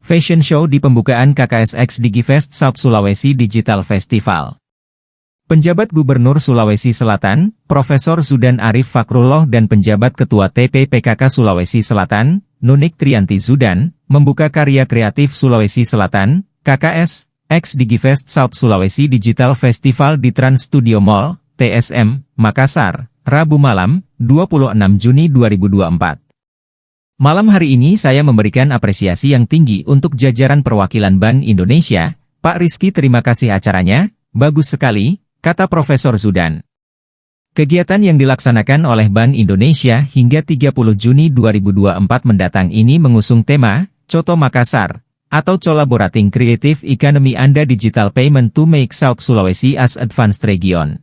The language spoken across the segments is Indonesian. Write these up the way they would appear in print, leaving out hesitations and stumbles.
Fashion Show di pembukaan KKSX Digifest South Sulawesi Digital Festival. Penjabat Gubernur Sulawesi Selatan, Profesor Zudan Arif Fakrullah dan penjabat Ketua TPPKK Sulawesi Selatan, Nunik Trianti Zudan, membuka karya kreatif Sulawesi Selatan, KKSX Digifest South Sulawesi Digital Festival di Trans Studio Mall, TSM, Makassar, Rabu malam, 26 Juni 2024. Malam hari ini saya memberikan apresiasi yang tinggi untuk jajaran perwakilan Bank Indonesia. Pak Rizky, terima kasih acaranya, bagus sekali, kata Profesor Zudan. Kegiatan yang dilaksanakan oleh Bank Indonesia hingga 30 Juni 2024 mendatang ini mengusung tema, Coto Makassar, atau Collaborating Creative Economy and Digital Payment to Make South Sulawesi as Advanced Region.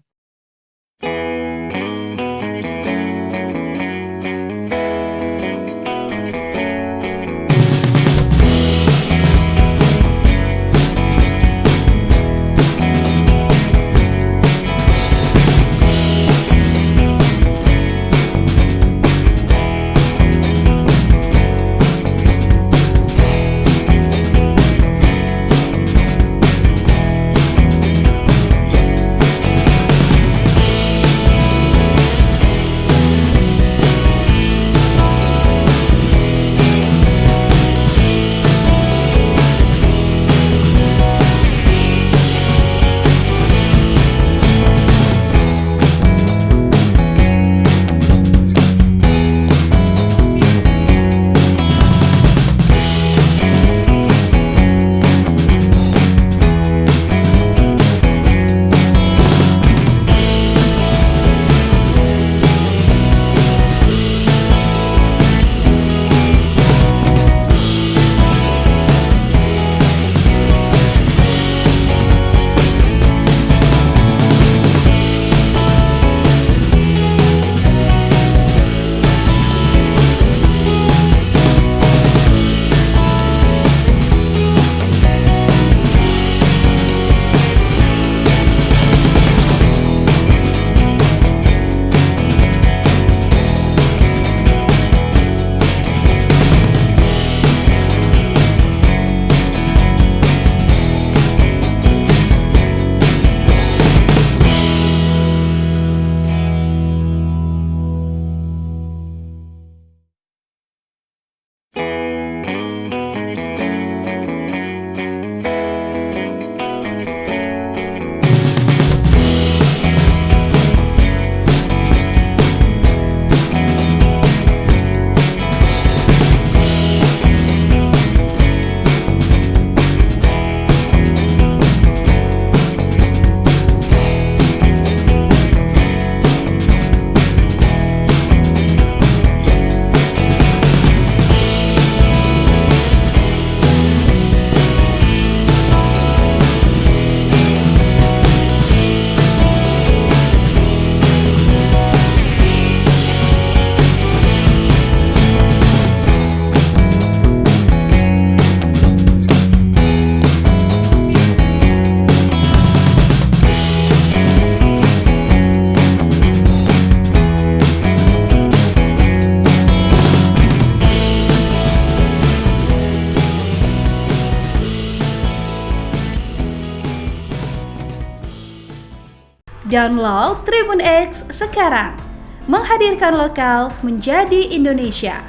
Download Tribun X sekarang, menghadirkan lokal menjadi Indonesia.